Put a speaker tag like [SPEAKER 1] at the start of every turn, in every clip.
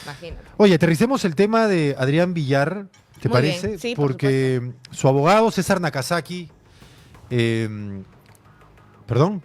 [SPEAKER 1] Imagínate.
[SPEAKER 2] Oye, aterricemos el tema de Adrián Villar, ¿te
[SPEAKER 1] Muy
[SPEAKER 2] parece?
[SPEAKER 1] bien, sí, por
[SPEAKER 2] Porque su abogado, César Nakazaki, perdón,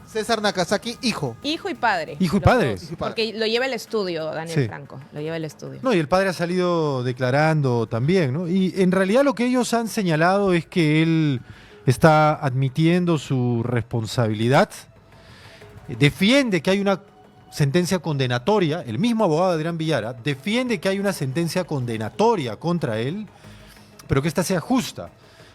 [SPEAKER 3] César Nakazaki, hijo.
[SPEAKER 1] Hijo y padre.
[SPEAKER 2] Hijo y
[SPEAKER 1] los
[SPEAKER 2] padre.
[SPEAKER 1] dos,
[SPEAKER 3] Hijo y padre.
[SPEAKER 1] Porque lo lleva el estudio, Daniel
[SPEAKER 2] Sí.
[SPEAKER 1] Franco. Lo lleva el estudio.
[SPEAKER 2] no, y el padre ha salido declarando también, ¿no? Y en realidad lo que ellos han señalado es que él está admitiendo su responsabilidad, defiende que hay una sentencia condenatoria, el mismo abogado de Adrián Villara defiende que hay una sentencia condenatoria contra él, pero que ésta sea justa.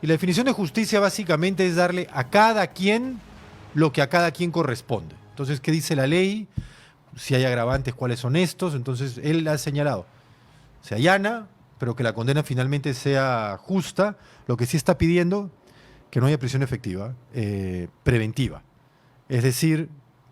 [SPEAKER 2] Y la definición de justicia básicamente es darle a cada quien lo que a cada quien corresponde. Entonces, ¿qué dice la ley? Si hay agravantes, ¿cuáles son estos? Entonces, él ha señalado, se allana, pero que la condena finalmente sea justa. Lo que sí está pidiendo, que no haya prisión efectiva, preventiva. Es decir,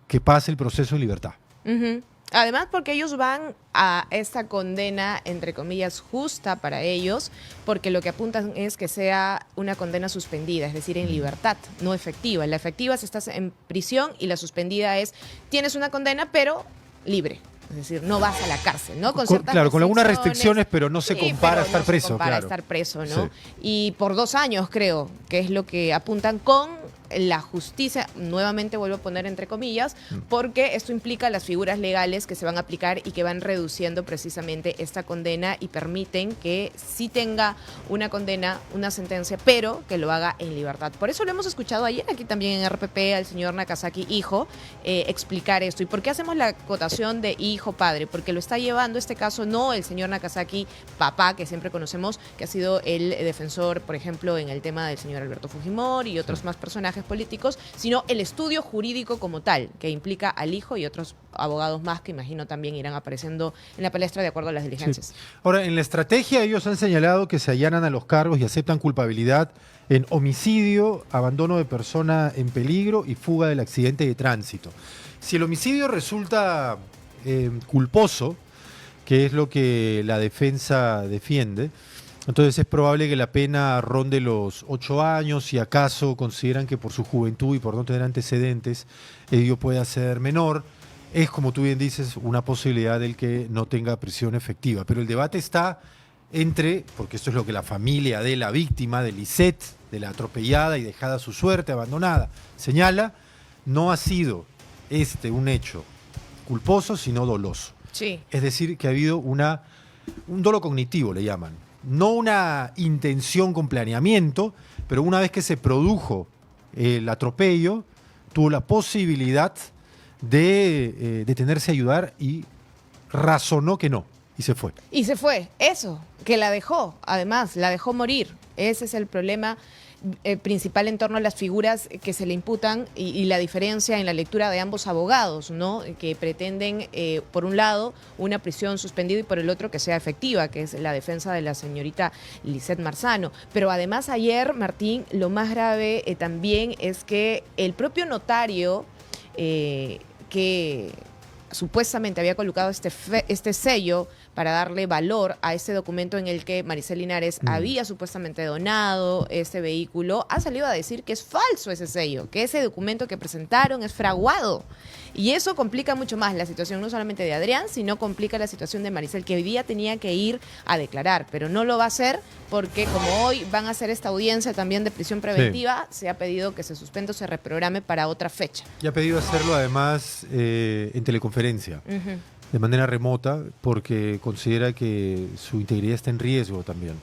[SPEAKER 2] que pase el proceso en libertad.
[SPEAKER 1] Ujú. Además, porque ellos van a esta condena, entre comillas, justa para ellos, porque lo que apuntan es que sea una condena suspendida, es decir, en libertad, no efectiva. La efectiva es que estás en prisión y la suspendida es, tienes una condena, pero libre. Es decir, no vas a la cárcel, ¿no?
[SPEAKER 2] Claro, con algunas restricciones, pero no se
[SPEAKER 1] Sí,
[SPEAKER 2] compara
[SPEAKER 1] pero
[SPEAKER 2] estar
[SPEAKER 1] no se
[SPEAKER 2] preso.
[SPEAKER 1] compara
[SPEAKER 2] Claro.
[SPEAKER 1] estar preso, ¿no?
[SPEAKER 2] Sí.
[SPEAKER 1] Y por 2 años, creo, que es lo que apuntan con la justicia, nuevamente vuelvo a poner entre comillas, porque esto implica las figuras legales que se van a aplicar y que van reduciendo precisamente esta condena y permiten que sí tenga una condena, una sentencia, pero que lo haga en libertad. Por eso lo hemos escuchado ayer aquí también en RPP al señor Nakazaki, hijo, explicar esto. ¿Y por qué hacemos la acotación de hijo-padre? Porque lo está llevando este caso no el señor Nakazaki, papá, que siempre conocemos, que ha sido el defensor, por ejemplo, en el tema del señor Alberto Fujimori y otros más personajes políticos, sino el estudio jurídico como tal, que implica al hijo y otros abogados más que imagino también irán apareciendo en la palestra de acuerdo a las diligencias.
[SPEAKER 2] Sí. Ahora, en la estrategia ellos han señalado que se allanan a los cargos y aceptan culpabilidad en homicidio, abandono de persona en peligro y fuga del accidente de tránsito. Si el homicidio resulta culposo, que es lo que la defensa defiende, entonces es probable que la pena ronde los 8 años, si acaso consideran que por su juventud y por no tener antecedentes ello pueda ser menor. Es, como tú bien dices, una posibilidad del que no tenga prisión efectiva. Pero el debate está entre, porque esto es lo que la familia de la víctima, de Lisette, de la atropellada y dejada a su suerte, abandonada, señala, no ha sido un hecho culposo, sino doloso.
[SPEAKER 1] Sí.
[SPEAKER 2] Es decir, que ha habido un dolo cognitivo, le llaman. No una intención con planeamiento, pero una vez que se produjo el atropello, tuvo la posibilidad de detenerse a ayudar y razonó que no, y se fue.
[SPEAKER 1] Y se fue, eso, que la dejó, además, la dejó morir. Ese es el problema principal en torno a las figuras que se le imputan y la diferencia en la lectura de ambos abogados, ¿no? Que pretenden, por un lado, una prisión suspendida y por el otro que sea efectiva, que es la defensa de la señorita Lisette Marzano. Pero además ayer, Martín, lo más grave también es que el propio notario que supuestamente había colocado este sello para darle valor a este documento en el que Maricel Linares había supuestamente donado este vehículo, ha salido a decir que es falso ese sello, que ese documento que presentaron es fraguado. Y eso complica mucho más la situación no solamente de Adrián, sino complica la situación de Maricel, que hoy día tenía que ir a declarar, pero no lo va a hacer porque como hoy van a hacer esta audiencia también de prisión preventiva, se ha pedido que se suspenda o se reprograme para otra fecha.
[SPEAKER 2] Y ha pedido hacerlo además en teleconferencia. De manera remota, porque considera que su integridad está en riesgo también.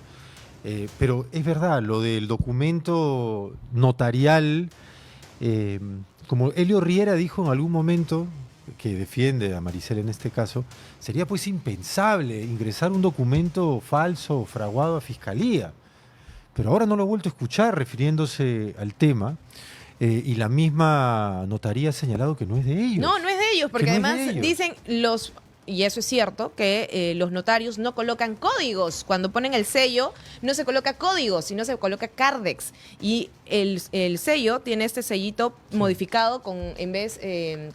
[SPEAKER 2] Pero es verdad, lo del documento notarial, como Elio Riera dijo en algún momento, que defiende a Maricel en este caso, sería pues impensable ingresar un documento falso o fraguado a Fiscalía. Pero ahora no lo he vuelto a escuchar refiriéndose al tema. Y la misma notaría ha señalado que no es de ellos.
[SPEAKER 1] No, no es de ellos, porque
[SPEAKER 2] Que no es
[SPEAKER 1] además
[SPEAKER 2] de ellos.
[SPEAKER 1] dicen y eso es cierto, que los notarios no colocan códigos. Cuando ponen el sello, no se coloca código, sino se coloca Cardex. Y el sello tiene este sellito modificado en vez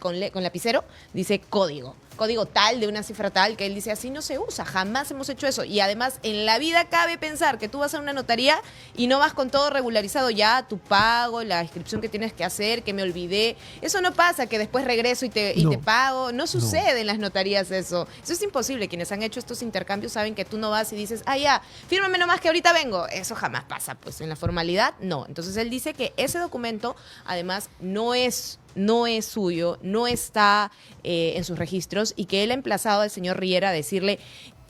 [SPEAKER 1] con lapicero, dice código. código tal, de una cifra tal, que él dice, así no se usa, jamás hemos hecho eso. Y además, en la vida cabe pensar que tú vas a una notaría y no vas con todo regularizado ya, tu pago, la inscripción que tienes que hacer, que me olvidé. Eso no pasa, que después regreso y te pago. No sucede en las notarías eso. Eso es imposible. Quienes han hecho estos intercambios saben que tú no vas y dices, ya, fírmame nomás que ahorita vengo. Eso jamás pasa, pues en la formalidad no. Entonces él dice que ese documento además no es suyo, no está en sus registros y que él ha emplazado al señor Riera a decirle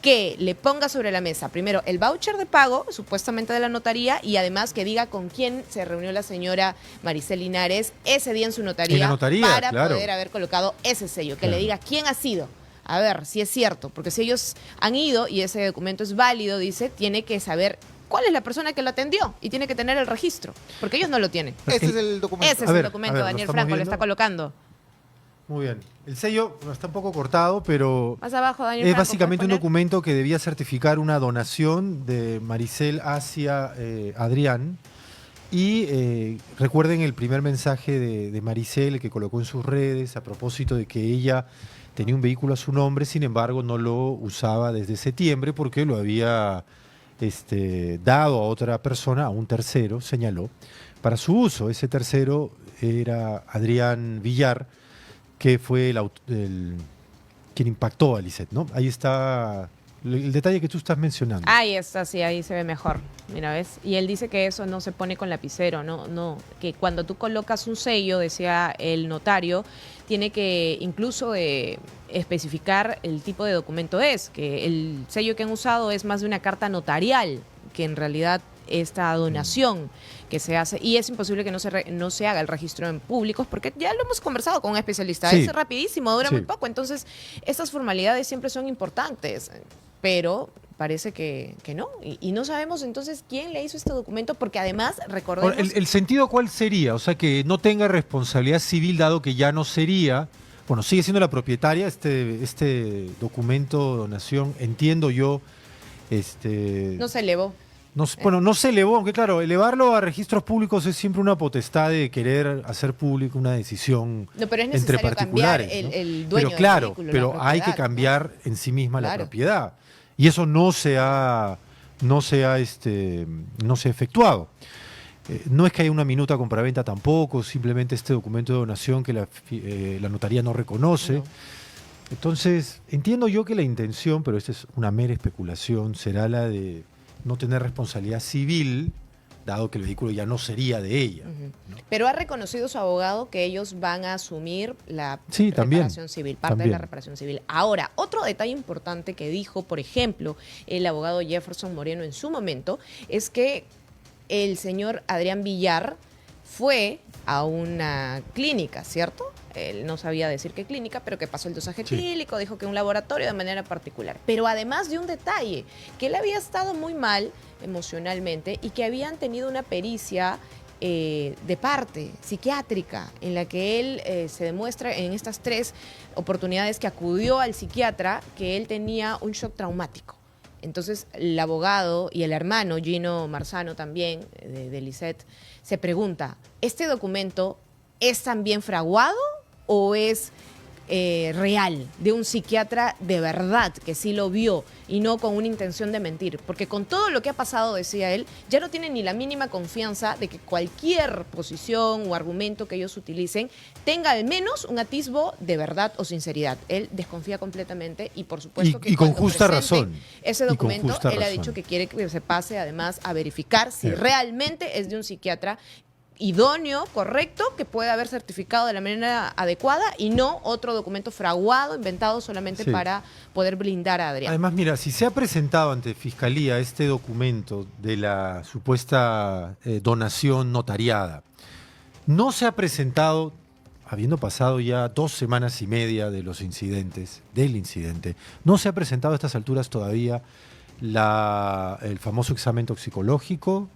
[SPEAKER 1] que le ponga sobre la mesa primero el voucher de pago, supuestamente de la notaría, y además que diga con quién se reunió la señora Maricel Linares ese día en su notaría,
[SPEAKER 2] en la notaría
[SPEAKER 1] para
[SPEAKER 2] claro.
[SPEAKER 1] poder haber colocado ese sello, que
[SPEAKER 2] Claro.
[SPEAKER 1] le diga quién ha sido. A ver si es cierto, porque si ellos han ido y ese documento es válido, dice, tiene que saber cuál es la persona que lo atendió y tiene que tener el registro, porque ellos no lo tienen.
[SPEAKER 3] Ese es el documento.
[SPEAKER 1] Ese es
[SPEAKER 2] A ver,
[SPEAKER 1] el documento,
[SPEAKER 2] ¿lo
[SPEAKER 1] Daniel
[SPEAKER 2] estamos
[SPEAKER 1] Franco, le
[SPEAKER 2] viendo?
[SPEAKER 1] está colocando.
[SPEAKER 2] Muy bien. El sello está un poco cortado, pero
[SPEAKER 1] Más abajo, Daniel
[SPEAKER 2] es
[SPEAKER 1] Franco,
[SPEAKER 2] básicamente un
[SPEAKER 1] ¿puedes poner?
[SPEAKER 2] documento que debía certificar una donación de Maricel hacia Adrián. Y recuerden el primer mensaje de Maricel que colocó en sus redes a propósito de que ella tenía un vehículo a su nombre, sin embargo no lo usaba desde septiembre porque lo había dado a otra persona, a un tercero, señaló, para su uso. Ese tercero era Adrián Villar, que fue quien impactó a Lisette, ¿no? Ahí está el detalle que tú estás mencionando.
[SPEAKER 1] Ahí está, sí, ahí se ve mejor. Mira, ¿ves? Y él dice que eso no se pone con lapicero, no, que cuando tú colocas un sello, decía el notario, tiene que incluso especificar el tipo de documento es, que el sello que han usado es más de una carta notarial, que en realidad esta donación que se hace, y es imposible que no se haga el registro en públicos, porque ya lo hemos conversado con un especialista,
[SPEAKER 2] Sí.
[SPEAKER 1] es rapidísimo, dura
[SPEAKER 2] Sí.
[SPEAKER 1] muy poco, entonces estas formalidades siempre son importantes, pero parece que no, y no sabemos entonces quién le hizo este documento, porque además, recordemos...
[SPEAKER 2] Ahora, ¿el sentido cuál sería? O sea, que no tenga responsabilidad civil, dado que ya no sería, bueno, sigue siendo la propietaria, este documento de donación, entiendo yo,
[SPEAKER 1] no se elevó.
[SPEAKER 2] bueno, no se elevó, aunque claro, elevarlo a registros públicos es siempre una potestad de querer hacer público una decisión
[SPEAKER 1] No, pero es
[SPEAKER 2] entre
[SPEAKER 1] necesario cambiar
[SPEAKER 2] particulares. ¿no?
[SPEAKER 1] el dueño
[SPEAKER 2] Pero claro,
[SPEAKER 1] del vehículo,
[SPEAKER 2] pero
[SPEAKER 1] la
[SPEAKER 2] hay que
[SPEAKER 1] propiedad, ¿no?
[SPEAKER 2] cambiar en sí misma la
[SPEAKER 1] Claro.
[SPEAKER 2] propiedad. Y eso no se ha efectuado. No es que haya una minuta compraventa tampoco, simplemente este documento de donación que la notaría no reconoce.
[SPEAKER 1] No.
[SPEAKER 2] Entonces, entiendo yo que la intención, pero esta es una mera especulación, será la de no tener responsabilidad civil, dado que el vehículo ya no sería de ella.
[SPEAKER 1] Ujú.
[SPEAKER 2] ¿no?
[SPEAKER 1] Pero ha reconocido su abogado que ellos van a asumir la
[SPEAKER 2] Sí, también,
[SPEAKER 1] reparación civil, parte de
[SPEAKER 2] también.
[SPEAKER 1] la reparación civil. Ahora, otro detalle importante que dijo, por ejemplo, el abogado Jefferson Moreno en su momento, es que el señor Adrián Villar fue a una clínica, ¿cierto? Él no sabía decir qué clínica, pero que pasó el dosaje
[SPEAKER 2] Sí.
[SPEAKER 1] etílico, dijo que un laboratorio de manera particular. Pero además de un detalle, que él había estado muy mal emocionalmente y que habían tenido una pericia de parte psiquiátrica en la que él se demuestra en estas 3 oportunidades que acudió al psiquiatra que él tenía un shock traumático. Entonces el abogado y el hermano Gino Marzano también de Lisette se pregunta, ¿este documento es también fraguado o es real, de un psiquiatra de verdad que sí lo vio y no con una intención de mentir? Porque con todo lo que ha pasado, decía él, ya no tiene ni la mínima confianza de que cualquier posición o argumento que ellos utilicen tenga al menos un atisbo de verdad o sinceridad. Él desconfía completamente y por supuesto que
[SPEAKER 2] Y con
[SPEAKER 1] cuando
[SPEAKER 2] justa
[SPEAKER 1] presenten
[SPEAKER 2] razón.
[SPEAKER 1] ese
[SPEAKER 2] Y con
[SPEAKER 1] documento,
[SPEAKER 2] justa
[SPEAKER 1] él ha
[SPEAKER 2] razón.
[SPEAKER 1] dicho que quiere que se pase además a verificar si
[SPEAKER 2] Sí.
[SPEAKER 1] realmente es de un psiquiatra idóneo, correcto, que pueda haber certificado de la manera adecuada y no otro documento fraguado, inventado solamente
[SPEAKER 2] Sí.
[SPEAKER 1] para poder blindar a Adrián.
[SPEAKER 2] Además, mira, si se ha presentado ante Fiscalía este documento de la supuesta donación notariada, no se ha presentado, habiendo pasado ya 2 semanas y media del incidente, no se ha presentado a estas alturas todavía el famoso examen toxicológico,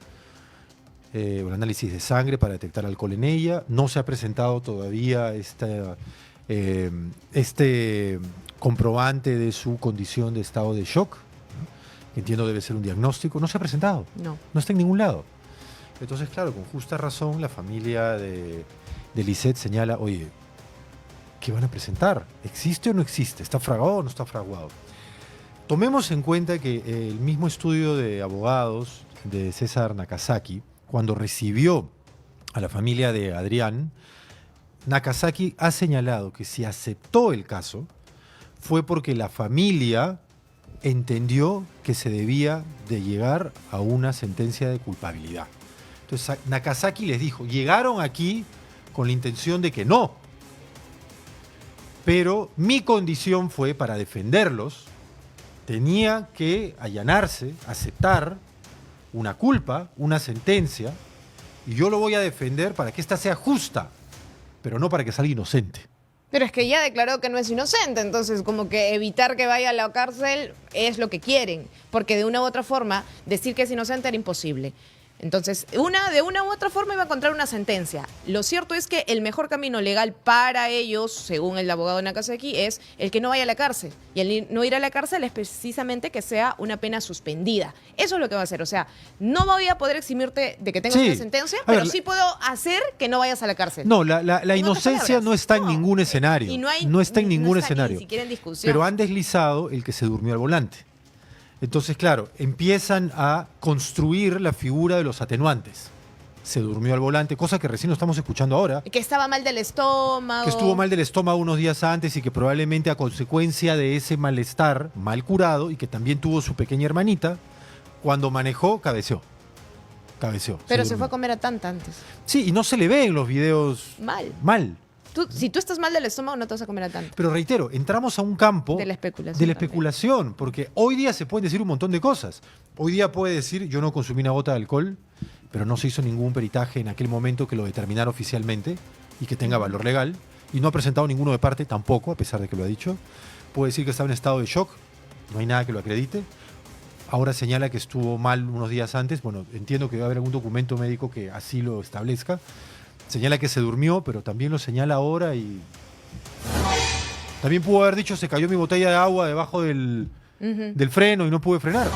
[SPEAKER 2] el análisis de sangre para detectar alcohol en ella, no se ha presentado todavía este comprobante de su condición de estado de shock, ¿no? Entiendo debe ser un diagnóstico, no se ha presentado,
[SPEAKER 1] No.
[SPEAKER 2] no está en ningún lado. Entonces, claro, con justa razón, la familia de Lisette señala, oye, ¿qué van a presentar? ¿Existe o no existe? ¿Está fraguado o no está fraguado? Tomemos en cuenta que el mismo estudio de abogados de César Nakazaki, cuando recibió a la familia de Adrián, Nakazaki ha señalado que si aceptó el caso fue porque la familia entendió que se debía de llegar a una sentencia de culpabilidad. Entonces Nakazaki les dijo, llegaron aquí con la intención de que no, pero mi condición fue para defenderlos, tenía que allanarse, aceptar una culpa, una sentencia, y yo lo voy a defender para que ésta sea justa, pero no para que salga inocente.
[SPEAKER 1] Pero es que ya declaró que no es inocente, entonces como que evitar que vaya a la cárcel es lo que quieren, porque de una u otra forma decir que es inocente era imposible. Entonces, de una u otra forma iba a encontrar una sentencia. Lo cierto es que el mejor camino legal para ellos, según el abogado Nakazaki, es el que no vaya a la cárcel. Y el no ir a la cárcel es precisamente que sea una pena suspendida. Eso es lo que va a hacer. O sea, no voy a poder eximirte de que tengas
[SPEAKER 2] Sí.
[SPEAKER 1] una sentencia,
[SPEAKER 2] A
[SPEAKER 1] pero
[SPEAKER 2] ver,
[SPEAKER 1] sí puedo hacer que no vayas a la cárcel.
[SPEAKER 2] No, la
[SPEAKER 1] En otras
[SPEAKER 2] inocencia
[SPEAKER 1] palabras,
[SPEAKER 2] no está en
[SPEAKER 1] no.
[SPEAKER 2] ningún escenario.
[SPEAKER 1] Y no
[SPEAKER 2] está en ningún
[SPEAKER 1] está
[SPEAKER 2] escenario.
[SPEAKER 1] Ni siquiera en discusión.
[SPEAKER 2] Pero han deslizado el que se durmió al volante. Entonces, claro, empiezan a construir la figura de los atenuantes. Se durmió al volante, cosa que recién lo estamos escuchando ahora,
[SPEAKER 1] Que estaba mal del estómago.
[SPEAKER 2] que estuvo mal del estómago unos días antes y que probablemente a consecuencia de ese malestar mal curado y que también tuvo su pequeña hermanita, cuando manejó, cabeceó.
[SPEAKER 1] Pero se
[SPEAKER 2] durmió.
[SPEAKER 1] fue a comer a Tanta antes.
[SPEAKER 2] Sí, y no se le ve en los videos
[SPEAKER 1] Mal.
[SPEAKER 2] mal.
[SPEAKER 1] Si tú estás mal del estómago, no te vas a comer a Tanta.
[SPEAKER 2] Pero reitero, entramos a un campo
[SPEAKER 1] De la especulación
[SPEAKER 2] de la
[SPEAKER 1] también.
[SPEAKER 2] especulación, porque hoy día se pueden decir un montón de cosas. Hoy día puede decir, yo no consumí una gota de alcohol, pero no se hizo ningún peritaje en aquel momento que lo determinara oficialmente y que tenga valor legal, y no ha presentado ninguno de parte tampoco, a pesar de que lo ha dicho. Puede decir que estaba en estado de shock, no hay nada que lo acredite. Ahora señala que estuvo mal unos días antes, bueno, entiendo que va a haber algún documento médico que así lo establezca. Señala que se durmió, pero también lo señala ahora y... También pudo haber dicho, se cayó mi botella de agua debajo del freno y no pude frenar.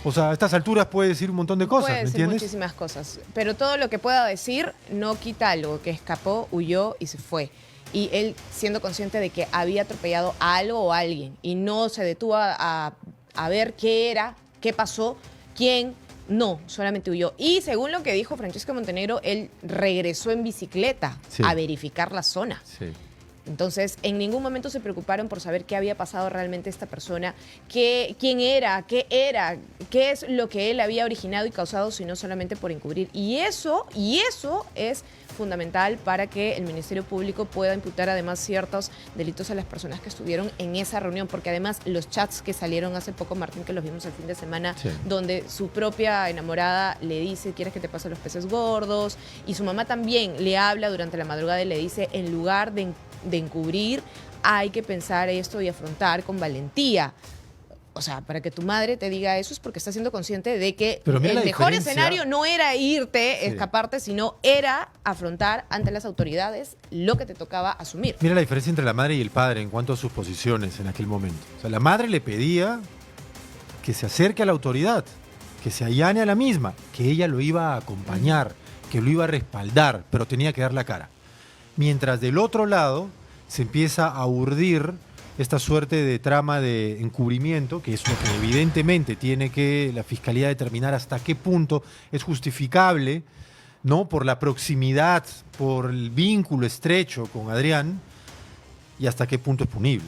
[SPEAKER 2] O sea, a estas alturas puede decir un montón de cosas,
[SPEAKER 1] Puede
[SPEAKER 2] ¿me
[SPEAKER 1] decir
[SPEAKER 2] entiendes?
[SPEAKER 1] muchísimas cosas. Pero todo lo que pueda decir no quita algo, que escapó, huyó y se fue. Y él siendo consciente de que había atropellado a algo o a alguien y no se detuvo a ver qué era, qué pasó, quién, no, solamente huyó. Y según lo que dijo Francesco Montenegro, él regresó en bicicleta
[SPEAKER 2] Sí.
[SPEAKER 1] a verificar la zona.
[SPEAKER 2] Sí.
[SPEAKER 1] Entonces, en ningún momento se preocuparon por saber qué había pasado realmente esta persona, quién era, qué es lo que él había originado y causado, sino solamente por encubrir. Y eso es fundamental para que el Ministerio Público pueda imputar además ciertos delitos a las personas que estuvieron en esa reunión, porque además los chats que salieron hace poco, Martín, que los vimos el fin de semana,
[SPEAKER 2] Sí.
[SPEAKER 1] donde su propia enamorada le dice, ¿quieres que te pase los peces gordos? Y su mamá también le habla durante la madrugada y le dice, en lugar de encubrir, hay que pensar esto y afrontar con valentía. O sea, para que tu madre te diga eso es porque está siendo consciente de que
[SPEAKER 2] Pero mira
[SPEAKER 1] el
[SPEAKER 2] la
[SPEAKER 1] mejor
[SPEAKER 2] diferencia.
[SPEAKER 1] escenario no era irte,
[SPEAKER 2] Sí.
[SPEAKER 1] escaparte, sino era afrontar ante las autoridades lo que te tocaba asumir.
[SPEAKER 2] Mira la diferencia entre la madre y el padre en cuanto a sus posiciones en aquel momento. O sea, la madre le pedía que se acerque a la autoridad, que se allane a la misma, que ella lo iba a acompañar, que lo iba a respaldar, pero tenía que dar la cara. Mientras del otro lado se empieza a urdir esta suerte de trama de encubrimiento, que es lo que evidentemente tiene que la Fiscalía determinar hasta qué punto es justificable, ¿no? Por la proximidad, por el vínculo estrecho con Adrián, y hasta qué punto es punible.